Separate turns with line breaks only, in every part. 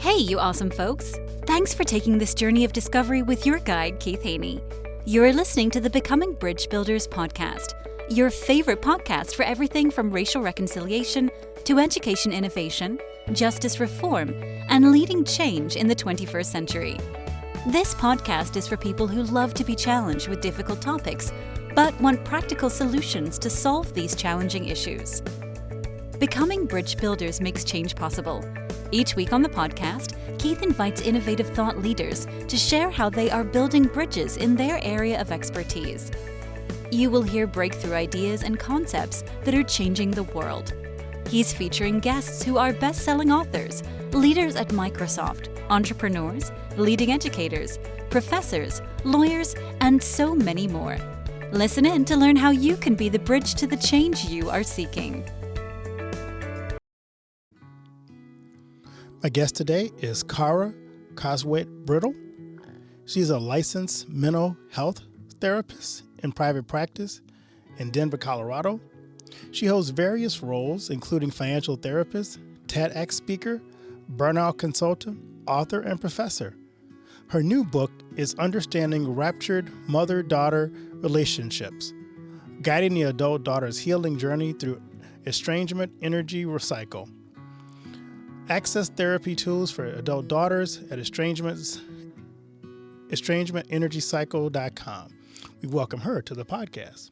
Hey, you awesome folks! Thanks for taking this journey of discovery with your guide, Keith Haney. You're listening to the Becoming Bridge Builders podcast, your favorite podcast for everything from racial reconciliation to education innovation, justice reform, and leading change in the 21st century. This podcast is for people who love to be challenged with difficult topics, but want practical solutions to solve these challenging issues. Becoming Bridge Builders makes change possible. Each week on the podcast, Keith invites innovative thought leaders to share how they are building bridges in their area of expertise. You will hear breakthrough ideas and concepts that are changing the world. He's featuring guests who are best-selling authors, leaders at Microsoft, entrepreneurs, leading educators, professors, lawyers, and so many more. Listen in to learn how you can be the bridge to the change you are seeking.
My guest today is Khara Croswaite Brindle. She's a licensed mental health therapist in private practice in Denver, Colorado. She holds various roles, including financial therapist, TEDx speaker, burnout consultant, author, and professor. Her new book is Understanding Ruptured Mother-Daughter Relationships, guiding the adult daughter's healing journey through estrangement energy recycle. Access therapy tools for adult daughters at estrangementenergycycle.com. We welcome her to the podcast.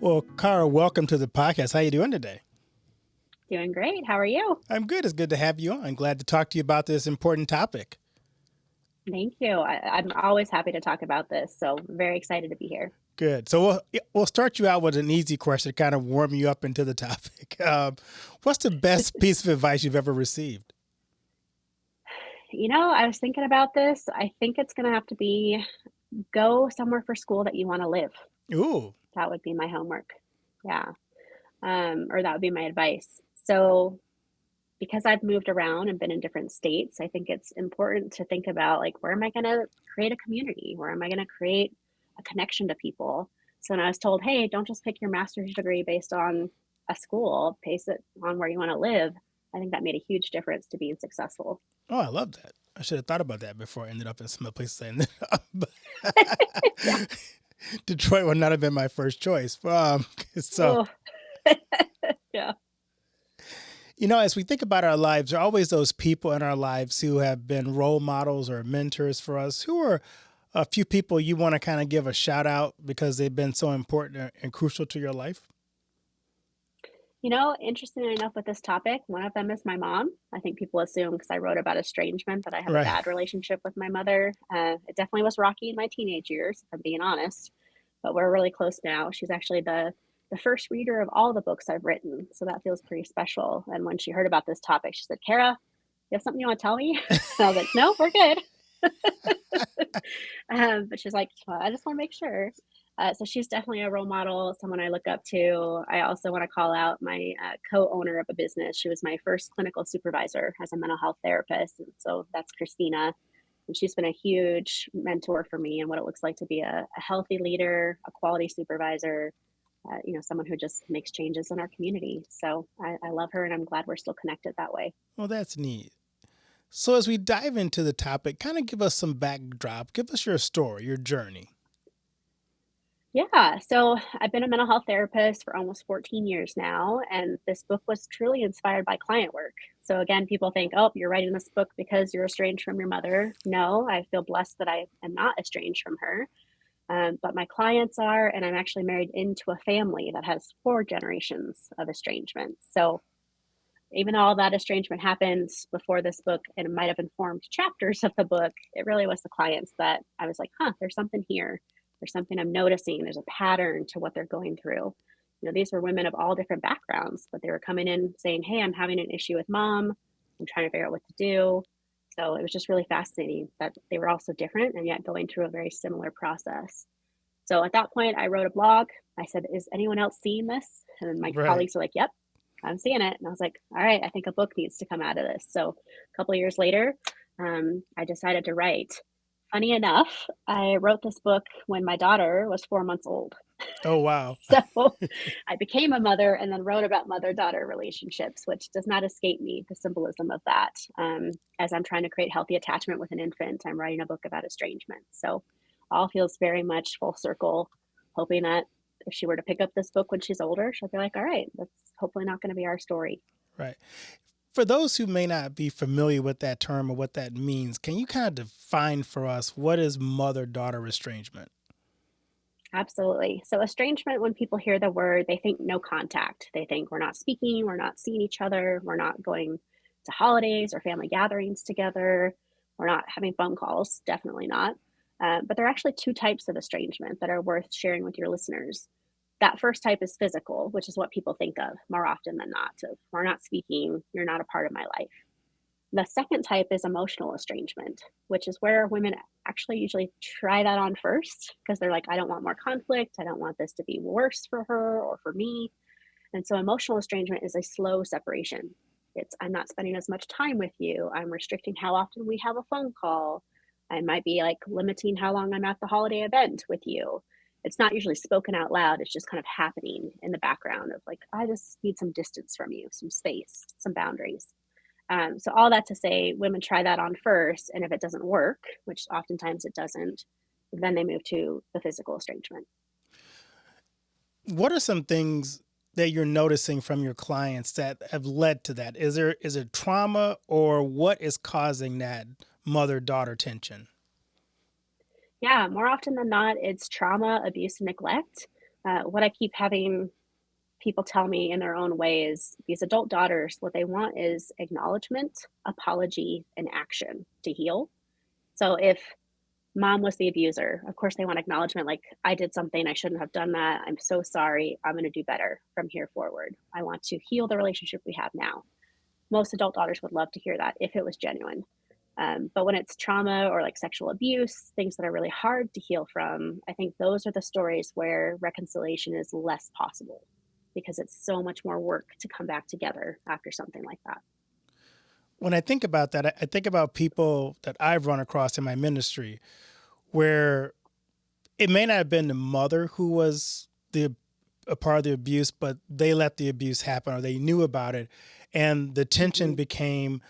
Well, Khara, welcome to the podcast. How are you doing today?
Doing great. How are you?
I'm good. It's good to have you on. I'm glad to talk to you about this important topic.
Thank you. I'm always happy to talk about this, so very excited to be here.
Good. So we'll start you out with an easy question to kind of warm you up into the topic. What's the best piece of advice you've ever received?
You know, I was thinking about this. I think it's going to have to be go somewhere for school that you want to live.
Ooh.
That would be my homework. Yeah. Or that would be my advice. So because I've moved around and been in different states, I think it's important to think about, like, where am I going to create a community? Where am I going to create a connection to people? So when I was told, hey, don't just pick your master's degree based on a school, base it on where you want to live, I think that made a huge difference to being successful.
Oh, I love that. I should have thought about that before I ended up in some of the places I ended up.
Yeah.
Detroit would not have been my first choice.
Yeah.
You know, as we think about our lives, there are always those people in our lives who have been role models or mentors for us. Who are a few people you want to kind of give a shout out because they've been so important and crucial to your life?
You know, interestingly enough with this topic, one of them is my mom. I think people assume because I wrote about estrangement that I have
Right.
a bad relationship with my mother. It definitely was rocky in my teenage years, if I'm being honest, but we're really close now. She's actually the first reader of all the books I've written, so that feels pretty special. And when she heard about this topic, she said, Khara, you have something you want to tell me? And I was like, no, we're good. But she's like, well, I just want to make sure. So she's definitely a role model, someone I look up to. I also want to call out my co-owner of a business. She was my first clinical supervisor as a mental health therapist. And so that's Christina. And she's been a huge mentor for me and what it looks like to be a healthy leader, a quality supervisor, someone who just makes changes in our community. So I love her and I'm glad we're still connected that way.
Well, that's neat. So as we dive into the topic, kind of give us some backdrop. Give us your story, your journey.
Yeah, so I've been a mental health therapist for almost 14 years now, and this book was truly inspired by client work. So again, people think, oh, you're writing this book because you're estranged from your mother. No, I feel blessed that I am not estranged from her, but my clients are, and I'm actually married into a family that has 4 generations of estrangement. So even though all that estrangement happened before this book and it might have informed chapters of the book, it really was the clients that I was like, there's something here. There's something I'm noticing. There's a pattern to what they're going through. You know, these were women of all different backgrounds, but they were coming in saying, hey, I'm having an issue with mom. I'm trying to figure out what to do. So it was just really fascinating that they were all so different and yet going through a very similar process. So at that point, I wrote a blog. I said, is anyone else seeing this? And my colleagues were like, yep, I'm seeing it. And I was like, all right, I think a book needs to come out of this. So a couple of years later, I decided to write Funny enough, I wrote this book when my daughter was 4 months old.
Oh, wow.
So I became a mother and then wrote about mother-daughter relationships, which does not escape me, the symbolism of that. As I'm trying to create healthy attachment with an infant, I'm writing a book about estrangement. So all feels very much full circle, hoping that if she were to pick up this book when she's older, she'll be like, all right, that's hopefully not going to be our story.
Right. For those who may not be familiar with that term or what that means, can you kind of define for us what is mother-daughter estrangement?
Absolutely. So, estrangement, when people hear the word, they think no contact. They think we're not speaking, we're not seeing each other, we're not going to holidays or family gatherings together, we're not having phone calls, definitely not. But there are actually two types of estrangement that are worth sharing with your listeners. That first type is physical, which is what people think of more often than not. Of we're not speaking, you're not a part of my life. The second type is emotional estrangement, which is where women actually usually try that on first because they're like, I don't want more conflict. I don't want this to be worse for her or for me. And so emotional estrangement is a slow separation. It's I'm not spending as much time with you. I'm restricting how often we have a phone call. I might be like limiting how long I'm at the holiday event with you. It's not usually spoken out loud. It's just kind of happening in the background of like, I just need some distance from you, some space, some boundaries. So all that to say, women try that on first, and if it doesn't work, which oftentimes it doesn't, then they move to the physical estrangement.
What are some things that you're noticing from your clients that have led to that? Is it trauma or what is causing that mother-daughter tension?
Yeah, more often than not, it's trauma, abuse, and neglect. What I keep having people tell me in their own ways, these adult daughters, what they want is acknowledgement, apology, and action to heal. So if mom was the abuser, of course they want acknowledgement like, I did something, I shouldn't have done that. I'm so sorry. I'm going to do better from here forward. I want to heal the relationship we have now. Most adult daughters would love to hear that if it was genuine. But when it's trauma or like sexual abuse, things that are really hard to heal from, I think those are the stories where reconciliation is less possible because it's so much more work to come back together after something like that.
When I think about that, I think about people that I've run across in my ministry where it may not have been the mother who was a part of the abuse, but they let the abuse happen or they knew about it. And the tension
Mhm.
became,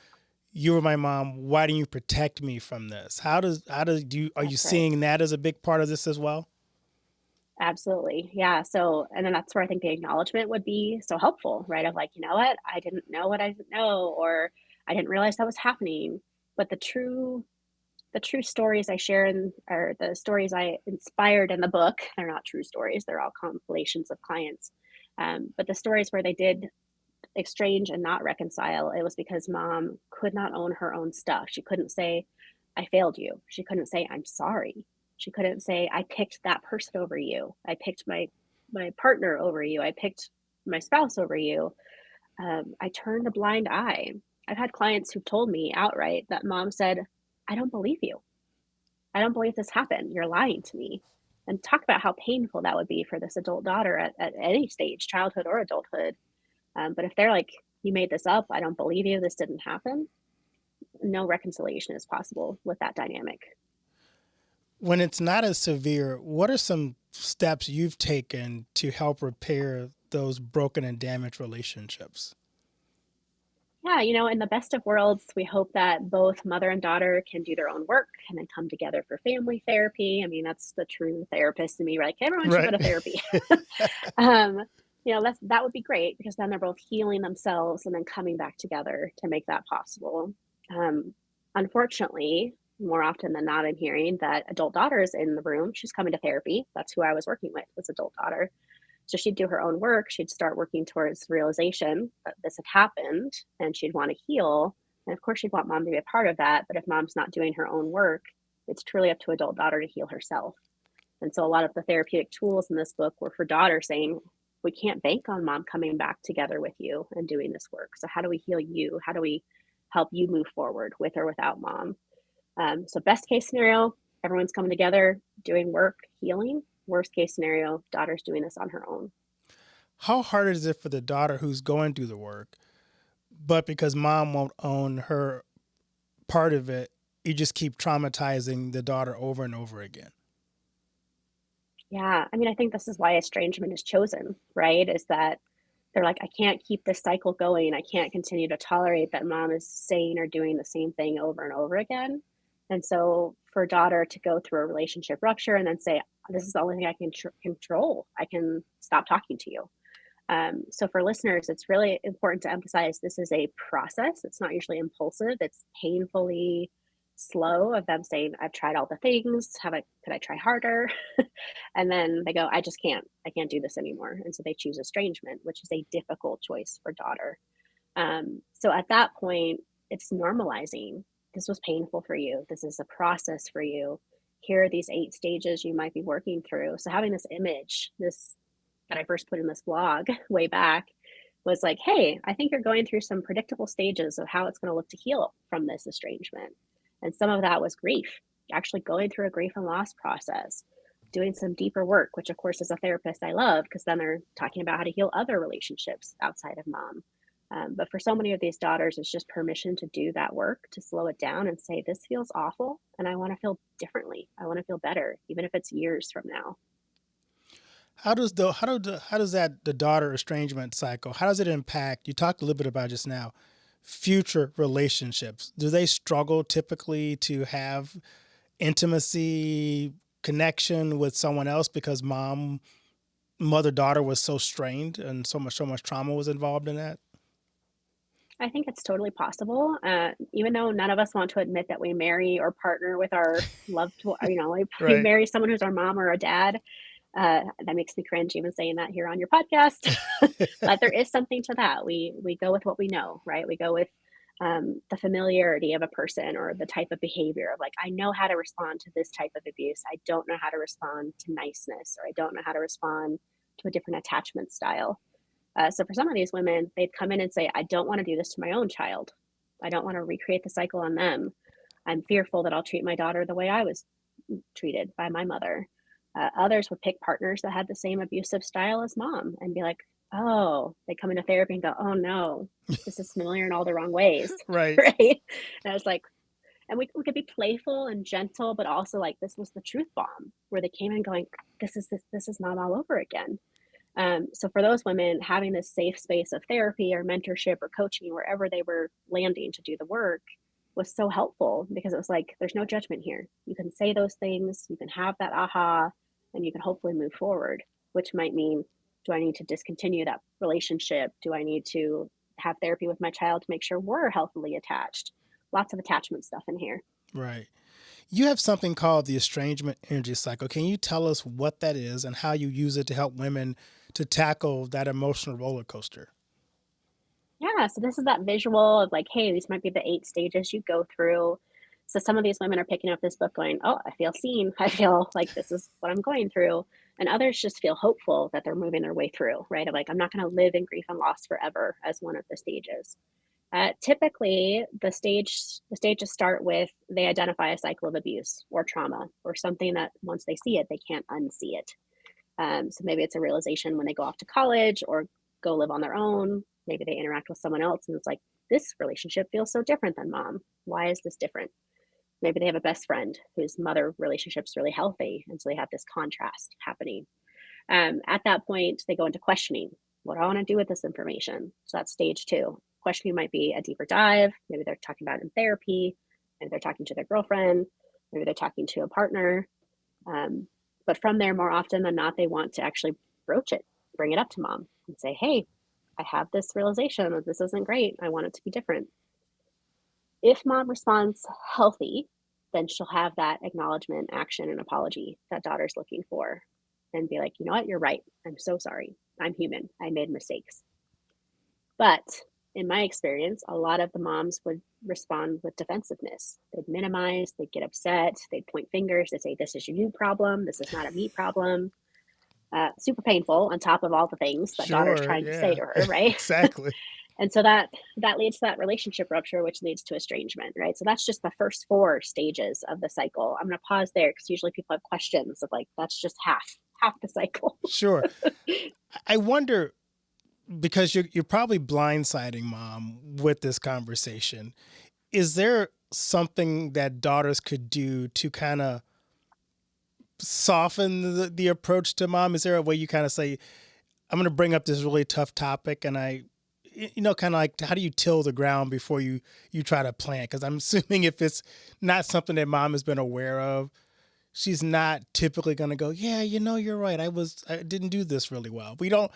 you were my mom. Why didn't you protect me from this? Are you
That's right.
seeing that as a big part of this as well?
Absolutely. Yeah. So, and then that's where I think the acknowledgement would be so helpful, right? Of like, you know what? I didn't know what I didn't know, or I didn't realize that was happening. But the true stories I share in or the stories I inspired in the book, they're not true stories. They're all compilations of clients. But the stories where they did exchange and not reconcile, it was because mom could not own her own stuff. She couldn't say, I failed you. She couldn't say, I'm sorry. She couldn't say, I picked that person over you. I picked my partner over you. I picked my spouse over you. I turned a blind eye. I've had clients who've told me outright that mom said, I don't believe you. I don't believe this happened. You're lying to me. And talk about how painful that would be for this adult daughter at any stage, childhood or adulthood. But if they're like, you made this up, I don't believe you, this didn't happen, no reconciliation is possible with that dynamic.
When it's not as severe, what are some steps you've taken to help repair those broken and damaged relationships?
Yeah, in the best of worlds, we hope that both mother and daughter can do their own work and then come together for family therapy. I mean, that's the true therapist in me. Like everyone should go
Right.
to therapy. um, that would be great because then they're both healing themselves and then coming back together to make that possible. Um, Unfortunately, more often than not, I'm hearing that adult daughter is in the room. She's coming to therapy. That's who I was working with, was adult daughter. So she'd do her own work. She'd start working towards realization that this had happened and she'd want to heal. And of course, she'd want mom to be a part of that. But if mom's not doing her own work, it's truly up to adult daughter to heal herself. And so a lot of the therapeutic tools in this book were for daughter saying, we can't bank on mom coming back together with you and doing this work. So how do we heal you? How do we help you move forward with or without mom? So best case scenario, everyone's coming together, doing work, healing. Worst case scenario, daughter's doing this on her own.
How hard is it for the daughter who's going through the work, but because mom won't own her part of it, you just keep traumatizing the daughter over and over again?
Yeah, I mean, I think this is why estrangement is chosen, right? Is that they're like, I can't keep this cycle going. I can't continue to tolerate that mom is saying or doing the same thing over and over again. And so for a daughter to go through a relationship rupture and then say, this is the only thing I can control, I can stop talking to you. So for listeners, it's really important to emphasize this is a process. It's not usually impulsive. It's painfully slow of them saying, I've tried all the things. Could I try harder? And then they go, I can't do this anymore. And so they choose estrangement, which is a difficult choice for daughter. So at that point, it's normalizing. This was painful for you. This is a process for you. Here are these 8 stages you might be working through. So having this image, this that I first put in this blog way back was like, hey, I think you're going through some predictable stages of how it's going to look to heal from this estrangement. And some of that was grief, actually going through a grief and loss process, doing some deeper work, which of course as a therapist I love because then they're talking about how to heal other relationships outside of mom. But for so many of these daughters, it's just permission to do that work, to slow it down and say, this feels awful and I want to feel differently. I want to feel better, even if it's years from now.
How does the daughter estrangement cycle, how does it impact, you talked a little bit about just now, future relationships? Do they struggle typically to have intimacy, connection with someone else because mother-daughter was so strained and so much trauma was involved in that?
I think it's totally possible. Even though none of us want to admit that we marry or partner with our loved one, we
Right.
marry someone who's our mom or a dad. That makes me cringe even saying that here on your podcast. But there is something to that. We go with what we know, right? We go with the familiarity of a person or the type of behavior of like, I know how to respond to this type of abuse. I don't know how to respond to niceness, or I don't know how to respond to a different attachment style. So for some of these women, they'd come in and say, I don't want to do this to my own child. I don't want to recreate the cycle on them. I'm fearful that I'll treat my daughter the way I was treated by my mother. Others would pick partners that had the same abusive style as mom and be like, oh, they come into therapy and go, oh no, this is familiar in all the wrong ways.
Right.
Right. And I was like, and we could be playful and gentle, but also like this was the truth bomb where they came in going, this is mom all over again. So for those women, having this safe space of therapy or mentorship or coaching, wherever they were landing to do the work, was so helpful because it was like, there's no judgment here. You can say those things, you can have that aha, and you can hopefully move forward, which might mean, do I need to discontinue that relationship? Do I need to have therapy with my child to make sure we're healthily attached? Lots of attachment stuff in here.
Right. You have something called the estrangement energy cycle. Can you tell us what that is and how you use it to help women to tackle that emotional roller coaster?
Yeah, so this is that visual of like, hey, these might be the 8 stages you go through. So some of these women are picking up this book going, oh, I feel seen. I feel like this is what I'm going through. And others just feel hopeful that they're moving their way through, right? Of like, I'm not going to live in grief and loss forever as one of the stages. Typically, the stages start with they identify a cycle of abuse or trauma or something that once they see it, they can't unsee it. So maybe it's a realization when they go off to college or go live on their own. Maybe they interact with someone else and it's like, this relationship feels so different than mom. Why is this different? Maybe they have a best friend whose mother relationship's really healthy. And so they have this contrast happening. At that point, they go into questioning. What do I want to do with this information? So that's stage 2. Questioning might be a deeper dive. Maybe they're talking about it in therapy. Maybe they're talking to their girlfriend. Maybe they're talking to a partner. But from there, more often than not, they want to actually broach it, bring it up to mom and say, hey, I have this realization that this isn't great. I want it to be different. If mom responds healthy, then she'll have that acknowledgement, action, and apology that daughter's looking for and be like, you know what, you're right. I'm so sorry. I'm human. I made mistakes. But in my experience, a lot of the moms would respond with defensiveness. They'd minimize, they'd get upset, they'd point fingers, they'd say, this is your new problem. This is not a me problem. Super painful on top of all the things that daughter's
Sure.
trying to say
Yeah.
to her, right?
Exactly.
And so that leads to that relationship rupture, which leads to estrangement, right? So that's just the first 4 stages of the cycle. I'm going to pause there because usually people have questions of like, that's just half the cycle.
Sure. I wonder, because you're probably blindsiding mom with this conversation. Is there something that daughters could do to kind of soften the approach to mom? Is there a way you kind of say, I'm going to bring up this really tough topic, and kind of like, how do you till the ground before you try to plant? Because I'm assuming if it's not something that mom has been aware of, she's not typically going to go, yeah, you're right. I didn't do this really well. We don't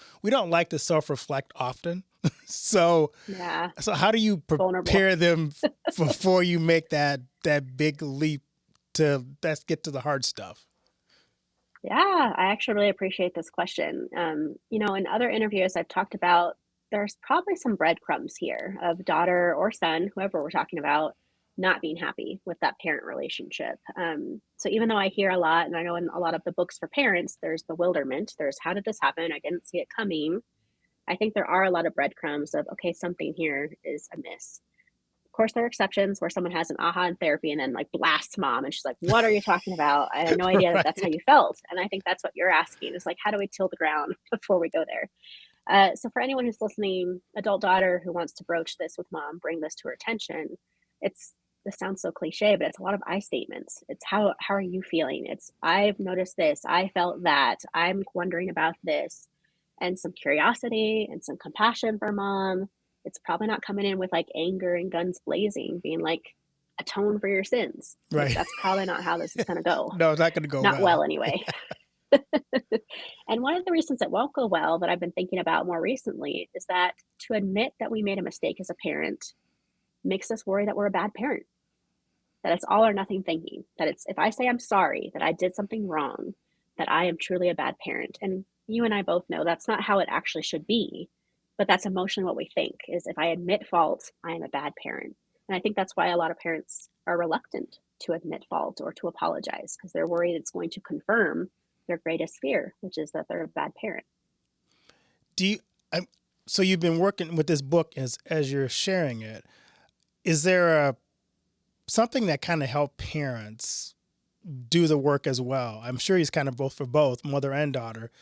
like to self-reflect often. So
Yeah.
how do you
Vulnerable.
prepare them before you make that big leap to let's get to the hard stuff?
Yeah, I actually really appreciate this question. In other interviews I've talked about, there's probably some breadcrumbs here of daughter or son, whoever we're talking about, not being happy with that parent relationship. So even though I hear a lot, and I know in a lot of the books for parents, there's bewilderment, there's how did this happen? I didn't see it coming. I think there are a lot of breadcrumbs of, okay, something here is amiss. Of course, there are exceptions where someone has an aha in therapy and then like blasts mom and she's like, what are you talking about? I had no idea that that's how
Right.
you felt. And I think that's what you're asking is like, how do we till the ground before we go there? So for anyone who's listening, adult daughter who wants to broach this with mom, bring this to her attention, this sounds so cliche, but it's a lot of I statements. It's how are you feeling? It's I've noticed this, I felt that, I'm wondering about this, and some curiosity and some compassion for mom. It's probably not coming in with like anger and guns blazing, being like atone for your sins. Like
Right.
that's probably not how this is gonna go.
No, it's not going to go
Not well
well.
anyway. And one of the reasons it won't go well that I've been thinking about more recently is that to admit that we made a mistake as a parent makes us worry that we're a bad parent, that it's all or nothing thinking, that it's if I say I'm sorry, that I did something wrong, that I am truly a bad parent. And you and I both know that's not how it actually should be, but that's emotionally what we think is if I admit fault, I am a bad parent. And I think that's why a lot of parents are reluctant to admit fault or to apologize because they're worried it's going to confirm their greatest fear, which is that they're a bad parent.
Do you, so you've been working with this book as you're sharing it. Is there something that kind of helped parents do the work as well? I'm sure he's kind of both for both mother and daughter,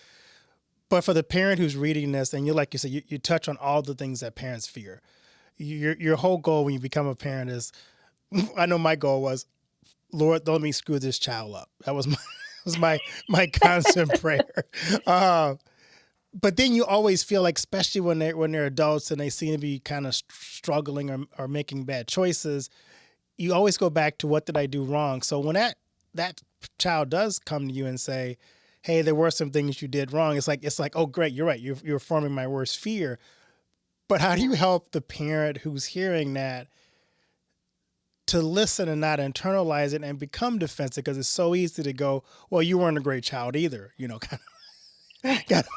but for the parent who's reading this, and like you said, you touch on all the things that parents fear. Your whole goal when you become a parent is, I know my goal was, Lord, don't let me screw this child up. That was my constant prayer. But then you always feel like, especially when they're adults and they seem to be kind of struggling or making bad choices, you always go back to what did I do wrong? So when that child does come to you and say, hey, there were some things you did wrong, it's like, oh great, you're right, you're forming my worst fear. But how do you help the parent who's hearing that to listen and not internalize it and become defensive? Because it's so easy to go, well, you weren't a great child either, kind of.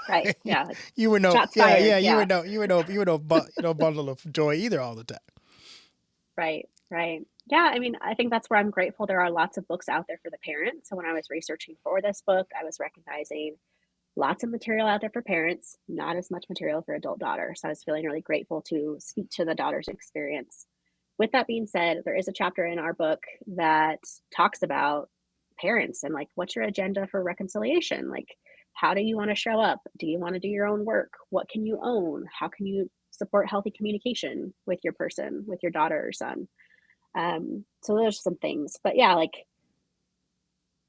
Right. Yeah. Like,
You were no,
shots
yeah,
fired.
yeah,
Yeah.
you were no bundle of joy either all the time.
Right. Right. Yeah. I mean, I think that's where I'm grateful there are lots of books out there for the parent. So when I was researching for this book, I was recognizing lots of material out there for parents, not as much material for adult daughter. So I was feeling really grateful to speak to the daughter's experience. With that being said, there is a chapter in our book that talks about parents and like, what's your agenda for reconciliation? Like, how do you want to show up? Do you want to do your own work? What can you own? How can you support healthy communication with your person, with your daughter or son? So there's some things, but yeah, like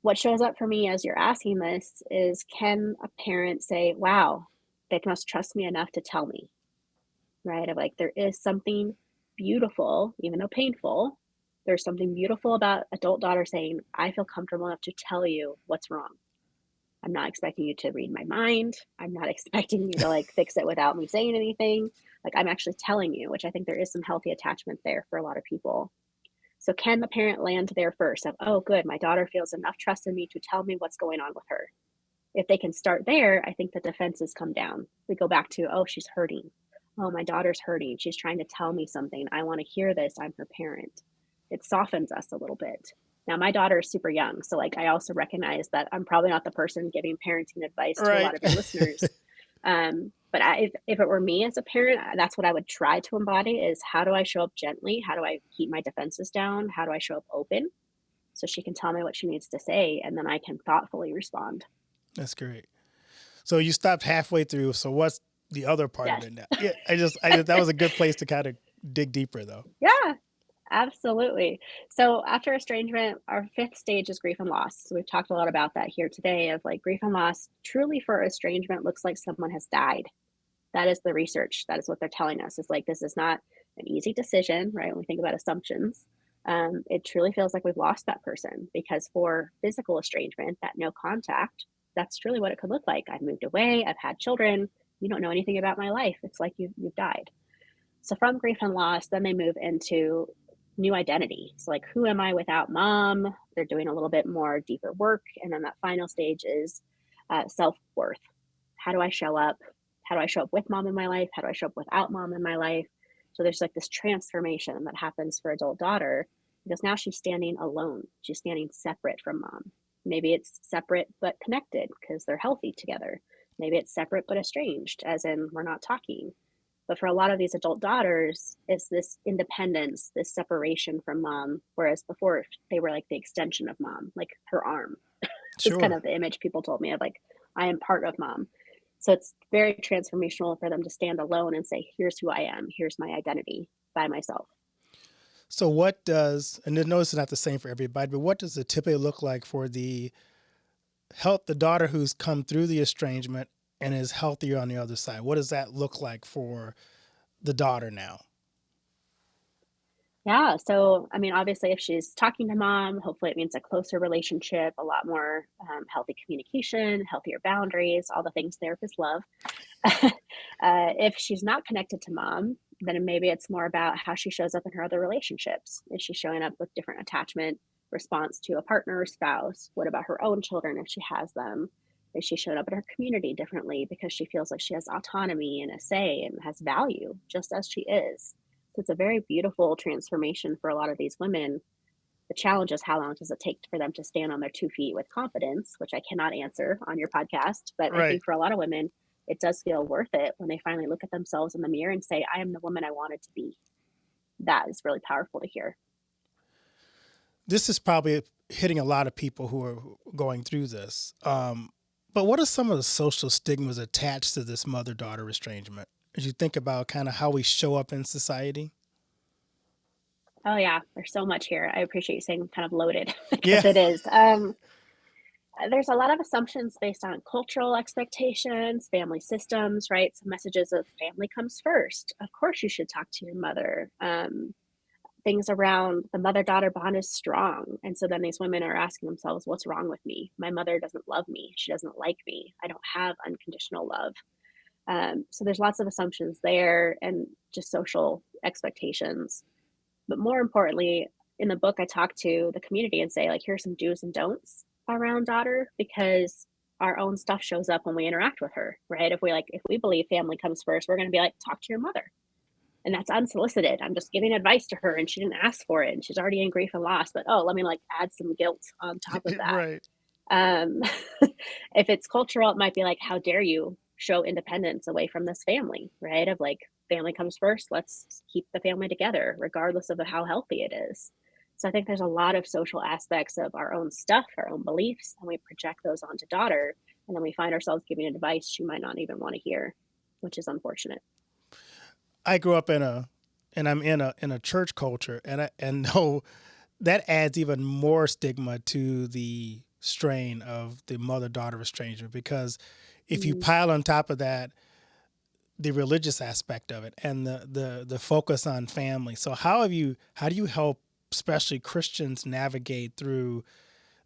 what shows up for me as you're asking this is can a parent say, wow, they must trust me enough to tell me, right? Of like, there is something beautiful, even though painful, there's something beautiful about adult daughter saying, I feel comfortable enough to tell you what's wrong. I'm not expecting you to read my mind. I'm not expecting you to like fix it without me saying anything. Like I'm actually telling you, which I think there is some healthy attachment there for a lot of people. So can the parent land there first of, oh, good, my daughter feels enough trust in me to tell me what's going on with her. If they can start there, I think the defenses come down. We go back to, oh, she's hurting. Oh, my daughter's hurting. She's trying to tell me something. I want to hear this. I'm her parent. It softens us a little bit. Now, my daughter is super young. So, like, I also recognize that I'm probably not the person giving parenting advice to a
Right.
lot of your listeners. But if it were me as a parent, that's what I would try to embody is how do I show up gently? How do I keep my defenses down? How do I show up open so she can tell me what she needs to say and then I can thoughtfully respond?
That's great. So you stopped halfway through. So what's the other part of
Yes.
it now? Yeah, I just that was a good place to kind of dig deeper though.
Yeah. Absolutely. So after estrangement, our fifth stage is grief and loss. So we've talked a lot about that here today of like grief and loss truly for estrangement looks like someone has died. That is the research. That is what they're telling us. It's like this is not an easy decision, right? When we think about assumptions, it truly feels like we've lost that person because for physical estrangement, that no contact, that's truly what it could look like. I've moved away. I've had children. You don't know anything about my life. It's like you've died. So from grief and loss, then they move into new identity. So like, who am I without mom? They're doing a little bit more deeper work, and then that final stage is self worth. How do I show up? How do I show up with mom in my life? How do I show up without mom in my life? So there's like this transformation that happens for adult daughter because now she's standing alone. She's standing separate from mom. Maybe it's separate but connected because they're healthy together. Maybe it's separate but estranged, as in we're not talking. But for a lot of these adult daughters, it's this independence, this separation from mom, whereas before they were like the extension of mom, like her arm. It's kind
Sure.
of the image people told me of like, I am part of mom. So it's very transformational for them to stand alone and say, here's who I am, here's my identity by myself.
So what does, and I know it's not the same for everybody, but what does it typically look like for the daughter who's come through the estrangement and is healthier on the other side? What does that look like for the daughter now?
Yeah. So, I mean, obviously, if she's talking to mom, hopefully it means a closer relationship, a lot more healthy communication, healthier boundaries, all the things therapists love. If she's not connected to mom, then maybe it's more about how she shows up in her other relationships. Is she showing up with different attachment response to a partner or spouse? What about her own children if she has them? Is she showing up in her community differently because she feels like she has autonomy and a say and has value just as she is? So it's a very beautiful transformation for a lot of these women. The challenge is how long does it take for them to stand on their 2 feet with confidence, which I cannot answer on your podcast. But I
Right.
think for a lot of women, it does feel worth it when they finally look at themselves in the mirror and say, I am the woman I wanted to be. That is really powerful to hear.
This is probably hitting a lot of people who are going through this. But what are some of the social stigmas attached to this mother-daughter estrangement? As you think about kind of how we show up in society?
Oh, yeah, there's so much here. I appreciate you saying kind of loaded
Yeah.
because it is. There's a lot of assumptions based on cultural expectations, family systems, right? Some messages of family comes first. Of course, you should talk to your mother. Things around the mother daughter bond is strong. And so then these women are asking themselves, what's wrong with me? My mother doesn't love me. She doesn't like me. I don't have unconditional love. So there's lots of assumptions there and just social expectations. But more importantly, in the book, I talk to the community and say, like, here's some do's and don'ts around daughter because our own stuff shows up when we interact with her, right? If we believe family comes first, we're going to be like, talk to your mother. And that's unsolicited. I'm just giving advice to her and she didn't ask for it and she's already in grief and loss. But oh, let me like add some guilt on top of that.
Right.
Um, if it's cultural, it might be like, how dare you show independence away from this family, right? Of like, family comes first. Let's keep the family together, regardless of how healthy it is. So I think there's a lot of social aspects of our own stuff, our own beliefs, and we project those onto daughter. And then we find ourselves giving advice she might not even want to hear, which is unfortunate.
I grew up and I'm in a church culture, and no, that adds even more stigma to the strain of the mother-daughter estrangement because if you
Mm.
pile on top of that the religious aspect of it and the focus on family. So how do you help especially Christians navigate through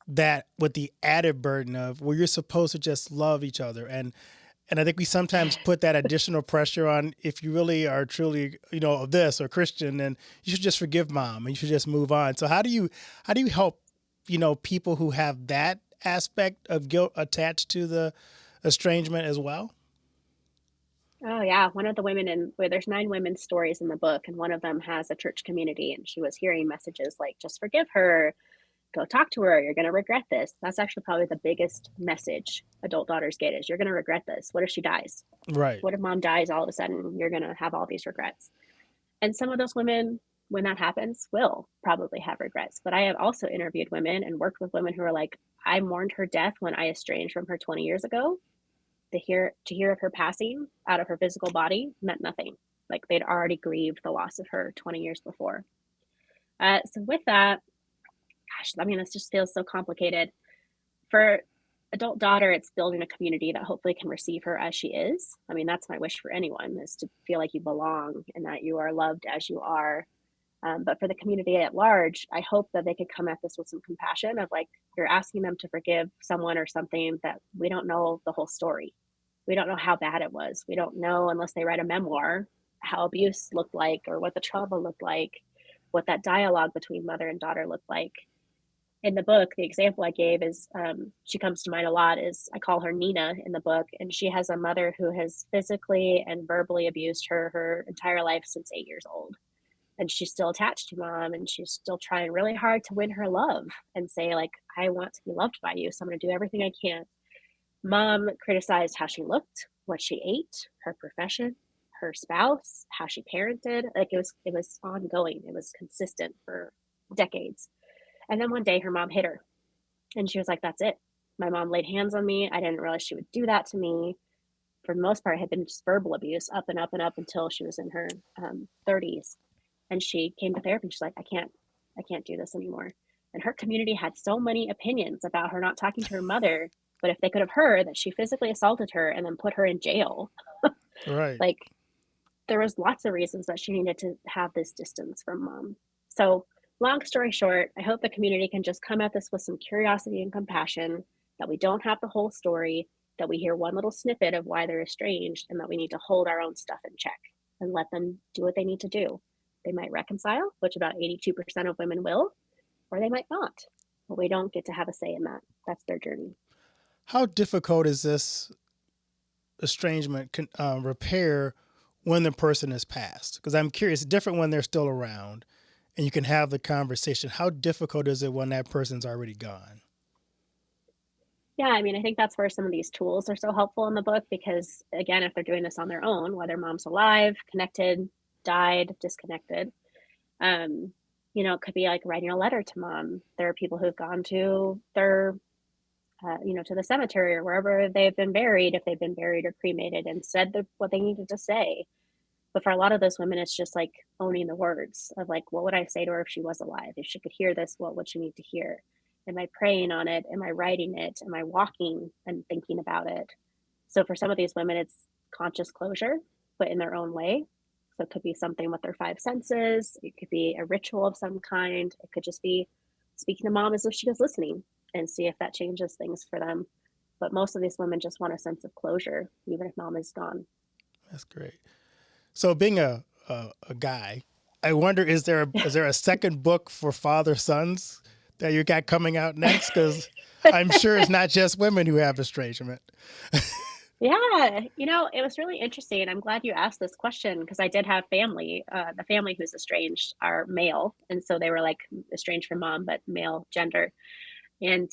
that with the added burden of well you're supposed to just love each other and I think we sometimes put that additional pressure on if you really are truly, of this or Christian, then you should just forgive mom and you should just move on. So how do you help, people who have that aspect of guilt attached to the estrangement as well?
Oh yeah, one of the women in where there's 9 women's stories in the book, and one of them has a church community, and she was hearing messages like, "Just forgive her, go talk to her, you're gonna regret this." That's actually probably the biggest message adult daughters get is, "You're gonna regret this. What if she dies?
Right.
What if mom dies all of a sudden? You're gonna have all these regrets." And some of those women, when that happens, will probably have regrets. But I have also interviewed women and worked with women who are like, "I mourned her death when I estranged from her 20 years ago. To hear of her passing out of her physical body meant nothing. Like they'd already grieved the loss of her 20 years before." So with that, gosh, I mean, this just feels so complicated. For adult daughter, it's building a community that hopefully can receive her as she is. I mean, that's my wish for anyone, is to feel like you belong and that you are loved as you are. But for the community at large, I hope that they could come at this with some compassion of like, you're asking them to forgive someone or something that we don't know the whole story. We don't know how bad it was. We don't know, unless they write a memoir, how abuse looked like or what the trauma looked like, what that dialogue between mother and daughter looked like. In the book, the example I gave is, she comes to mind a lot, is I call her Nina in the book, and she has a mother who has physically and verbally abused her entire life since 8 years old. And she's still attached to mom, and she's still trying really hard to win her love and say, like, I want to be loved by you, so I'm going to do everything I can. Mom criticized how she looked, what she ate, her profession, her spouse, how she parented. Like, it was ongoing. It was consistent for decades. And then one day her mom hit her, and she was like, that's it. My mom laid hands on me. I didn't realize she would do that to me. For the most part, it had been just verbal abuse up and up and up until she was in her 30s. And she came to therapy and she's like, I can't do this anymore. And her community had so many opinions about her not talking to her mother, but if they could have heard that she physically assaulted her and then put her in jail,
Right.
like, there was lots of reasons that she needed to have this distance from mom. So long story short, I hope the community can just come at this with some curiosity and compassion, that we don't have the whole story, that we hear one little snippet of why they're estranged, and that we need to hold our own stuff in check and let them do what they need to do. They might reconcile, which about 82% of women will, or they might not. But we don't get to have a say in that. That's their journey.
How difficult is this estrangement repair when the person is passed? Because I'm curious, it's different when they're still around and you can have the conversation. How difficult is it when that person's already gone?
Yeah, I mean, I think that's where some of these tools are so helpful in the book because, again, if they're doing this on their own, whether mom's alive, connected, died, disconnected, um, it could be like writing a letter to mom. There are people who've gone to their, to the cemetery or wherever they've been buried, if they've been buried or cremated, and said what they needed to say. But for a lot of those women, it's just like owning the words of like, what would I say to her if she was alive? If she could hear this, what would she need to hear? Am I praying on it? Am I writing it? Am I walking and thinking about it? So for some of these women, it's conscious closure, but in their own way. So it could be something with their five senses. It could be a ritual of some kind. It could just be speaking to mom as if she was listening and see if that changes things for them. But most of these women just want a sense of closure, even if mom is gone.
That's great. So being a guy, I wonder, is there a second book for father sons that you got coming out next? Because I'm sure it's not just women who have estrangement.
Yeah, it was really interesting. I'm glad you asked this question because I did have family. The family who's estranged are male, and so they were like estranged from mom, but male gender. And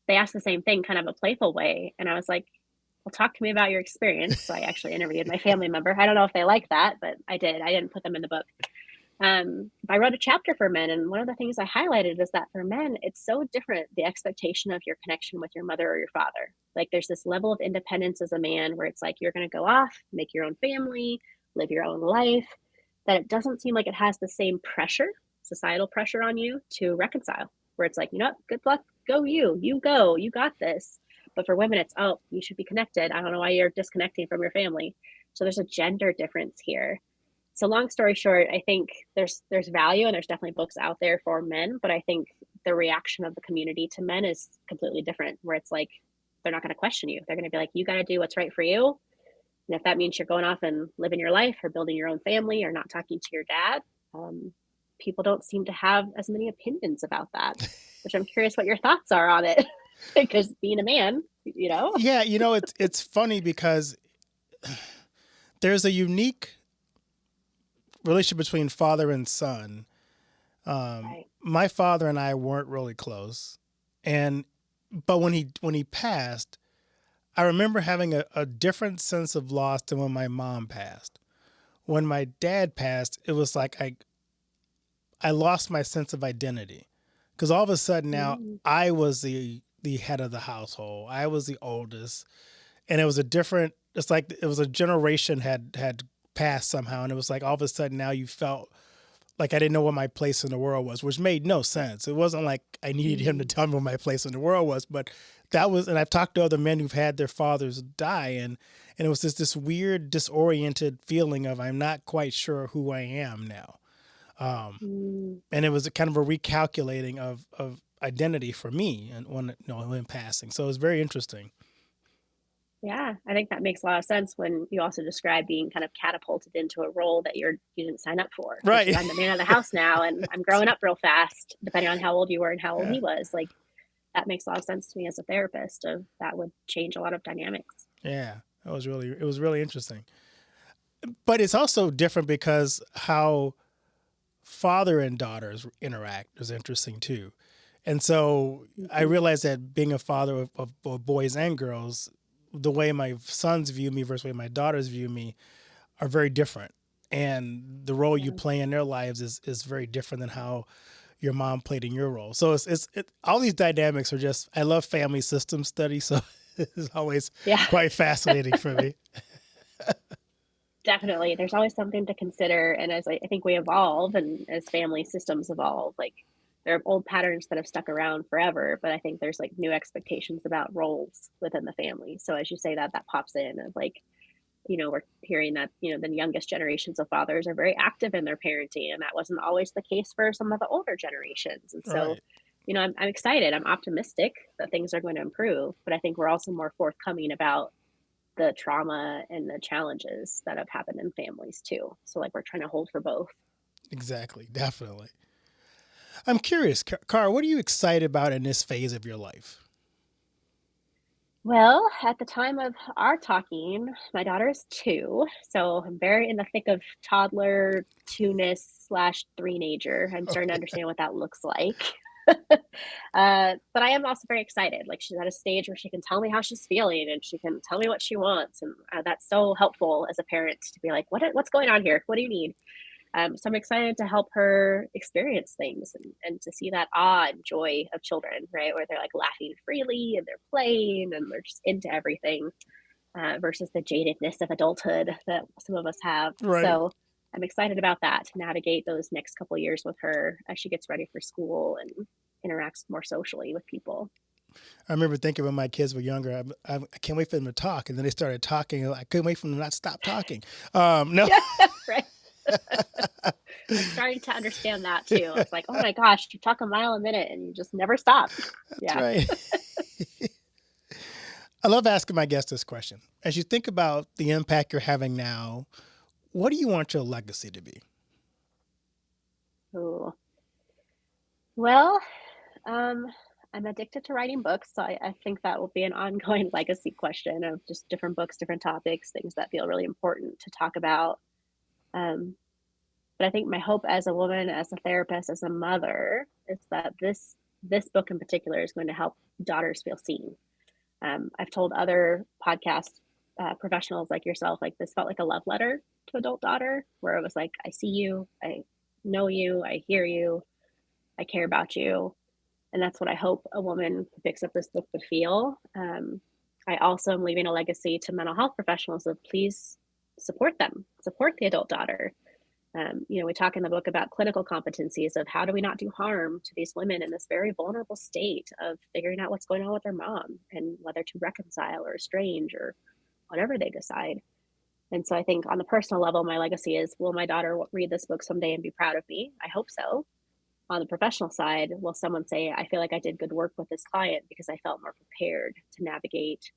they asked the same thing, kind of a playful way. And I was like, well, talk to me about your experience. So I actually interviewed my family member. I don't know if they like that, but I did. I didn't put them in the book. I wrote a chapter for men, and one of the things I highlighted is that for men, it's so different, the expectation of your connection with your mother or your father. Like, there's this level of independence as a man where it's like you're going to go off, make your own family, live your own life, that it doesn't seem like it has the same pressure, societal pressure on you to reconcile, where it's like, good luck, go you go, you got this. But for women, it's, oh, you should be connected. I don't know why you're disconnecting from your family. So there's a gender difference here. So long story short, I think there's value, and there's definitely books out there for men, but I think the reaction of the community to men is completely different, where it's like, they're not going to question you. They're going to be like, you got to do what's right for you. And if that means you're going off and living your life or building your own family or not talking to your dad, people don't seem to have as many opinions about that, which I'm curious what your thoughts are on it. Because being a man,
Yeah, it's funny because there's a unique relationship between father and son.
Right.
My father and I weren't really close, but when he passed, I remember having a different sense of loss than when my mom passed. When my dad passed, it was like I lost my sense of identity because all of a sudden now
Mm-hmm.
I was the head of the household. I was the oldest, and it was a different. It's like it was a generation had passed somehow, and it was like all of a sudden now you felt Like I didn't know what my place in the world was, which made no sense. It wasn't like I needed him to tell me what my place in the world was, but that was, and I've talked to other men who've had their fathers die, and it was just this weird, disoriented feeling of I'm not quite sure who I am now. And it was a kind of a recalculating of identity for me and when passing. So it was very interesting.
Yeah, I think that makes a lot of sense when you also describe being kind of catapulted into a role that you didn't sign up for. Like,
Right.
I'm the man of the house now, and I'm growing up real fast, depending on how old you were and how old
Yeah.
he was. Like, that makes a lot of sense to me as a therapist. Of that would change a lot of dynamics.
Yeah. It was really interesting. But it's also different because how father and daughters interact is interesting too. And so I realized that being a father of boys and girls, the way my sons view me versus the way my daughters view me are very different. And the role you play in their lives is very different than how your mom played in your role. So all these dynamics are just, I love family system study. So it's always quite fascinating for me.
Definitely. There's always something to consider. And as I think we evolve and as family systems evolve, like there are old patterns that have stuck around forever, but I think there's like new expectations about roles within the family. So as you say that, that pops in of like, we're hearing that, the youngest generations of fathers are very active in their parenting, and that wasn't always the case for some of the older generations. And so,
Right.
I'm excited. I'm optimistic that things are going to improve, but I think we're also more forthcoming about the trauma and the challenges that have happened in families too. So like we're trying to hold for both.
Exactly. Definitely. I'm curious, Cara, what are you excited about in this phase of your life?
Well, at the time of our talking, my daughter is 2, so I'm very in the thick of toddler 2-ness slash 3-nager. I'm starting to understand what that looks like. But I am also very excited. Like she's at a stage where she can tell me how she's feeling and she can tell me what she wants, and that's so helpful as a parent to be like, what's going on here? What do you need? So I'm excited to help her experience things and to see that awe and joy of children, right? Where they're like laughing freely and they're playing and they're just into everything versus the jadedness of adulthood that some of us have.
Right.
So I'm excited about that, to navigate those next couple years with her as she gets ready for school and interacts more socially with people.
I remember thinking when my kids were younger, I can't wait for them to talk. And then they started talking. I couldn't wait for them to not stop talking. No.
Right. I'm starting to understand that too. It's like, oh my gosh, you talk a mile a minute and you just never stop.
That's right. I love asking my guests this question. As you think about the impact you're having now, what do you want your legacy to be?
Ooh. Well, um, I'm addicted to writing books, so I think that will be an ongoing legacy question of just different books, different topics, things that feel really important to talk about. Um, but I think my hope as a woman, as a therapist, as a mother, is that this book in particular is going to help daughters feel seen. I've told other podcast professionals like yourself, like this felt like a love letter to adult daughter, where it was like, I see you, I know you, I hear you, I care about you. And that's what I hope a woman who picks up this book would feel. I also am leaving a legacy to mental health professionals of please support them, support the adult daughter. We talk in the book about clinical competencies of how do we not do harm to these women in this very vulnerable state of figuring out what's going on with their mom and whether to reconcile or estrange or whatever they decide. And so I think on the personal level, my legacy is, will my daughter read this book someday and be proud of me? I hope so. On the professional side, will someone say, I feel like I did good work with this client because I felt more prepared to navigate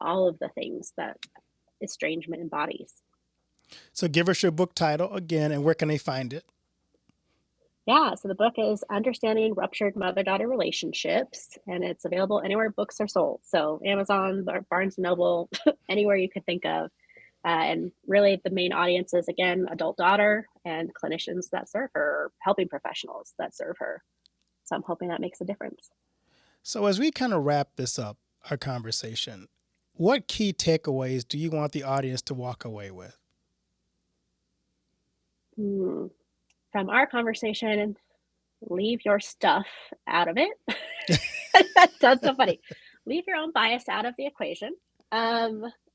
all of the things that estrangement embodies?
So give us your book title again, and where can they find it?
Yeah, so the book is Understanding Ruptured Mother-Daughter Relationships, and it's available anywhere books are sold. So Amazon, Barnes & Noble, anywhere you could think of. And really the main audience is, again, adult daughter and clinicians that serve her, helping professionals that serve her. So I'm hoping that makes a difference.
So as we kind of wrap this up, our conversation, what key takeaways do you want the audience to walk away with?
From our conversation, leave your stuff out of it. That sounds so funny. Leave your own bias out of the equation.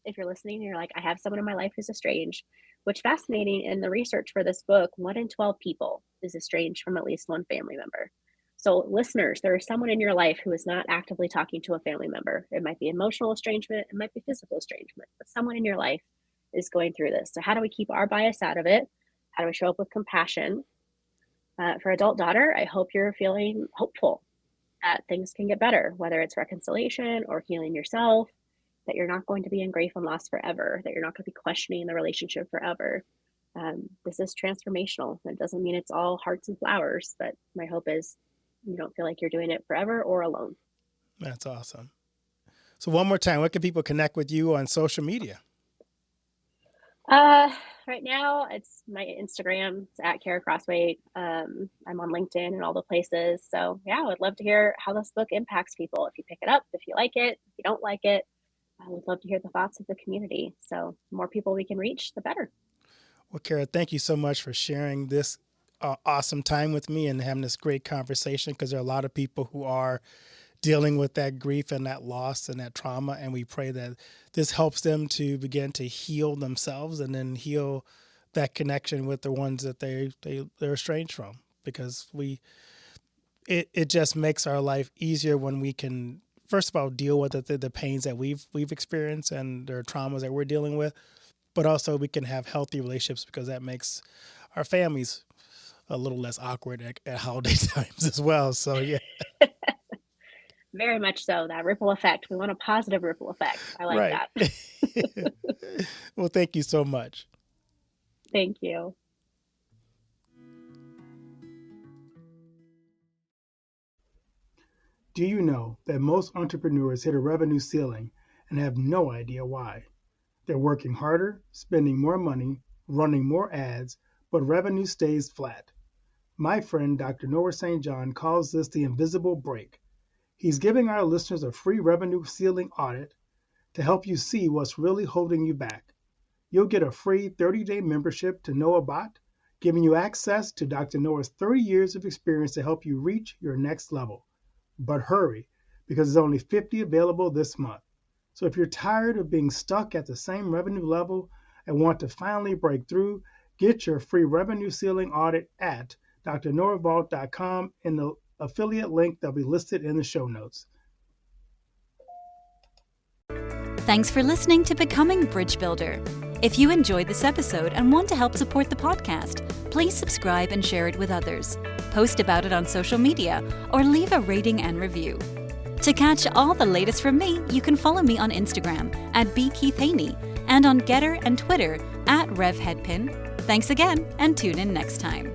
If you're listening and you're like, I have someone in my life who's estranged, Which fascinating, in the research for this book, 1 in 12 people is estranged from at least one family member. So, listeners, there is someone in your life who is not actively talking to a family member. It might be emotional estrangement, it might be physical estrangement, but someone in your life is going through this. So, how do we keep our bias out of it? How do we show up with compassion? For adult daughter, I hope you're feeling hopeful that things can get better, whether it's reconciliation or healing yourself, that you're not going to be in grief and loss forever, that you're not going to be questioning the relationship forever. This is transformational. It doesn't mean it's all hearts and flowers, but my hope is you don't feel like you're doing it forever or alone.
That's awesome. So one more time, where can people connect with you on social media?
Right now it's my Instagram. It's at Khara Croswaite. I'm on LinkedIn and all the places. So yeah, I would love to hear how this book impacts people. If you pick it up, if you like it, if you don't like it, I would love to hear the thoughts of the community. So the more people we can reach, the better.
Well, Khara, thank you so much for sharing this awesome time with me and having this great conversation, because there are a lot of people who are dealing with that grief and that loss and that trauma. And we pray that this helps them to begin to heal themselves and then heal that connection with the ones that they're estranged from, because it just makes our life easier when we can, first of all, deal with the pains that we've experienced and their traumas that we're dealing with, but also we can have healthy relationships, because that makes our families a little less awkward at holiday times as well. So yeah.
Very much so. That ripple effect. We want a positive ripple effect. I like that.
Well, thank you so much.
Thank you.
Do you know that most entrepreneurs hit a revenue ceiling and have no idea why? They're working harder, spending more money, running more ads, but revenue stays flat. My friend Dr. Noah St. John calls this the invisible break. He's giving our listeners a free revenue ceiling audit to help you see what's really holding you back. You'll get a free 30-day membership to Noah Bot, giving you access to Dr. Noah's 30 years of experience to help you reach your next level. But hurry, because there's only 50 available this month. So if you're tired of being stuck at the same revenue level and want to finally break through, get your free revenue ceiling audit at drnoahvault.com in the affiliate link that'll be listed in the show notes.
Thanks for listening to Becoming Bridge Builder. If you enjoyed this episode and want to help support the podcast, please subscribe and share it with others, post about it on social media, or leave a rating and review. To catch all the latest from me, you can follow me on Instagram at bkeithhaney and on Getter and Twitter at RevHeadpin. Thanks again, and tune in next time.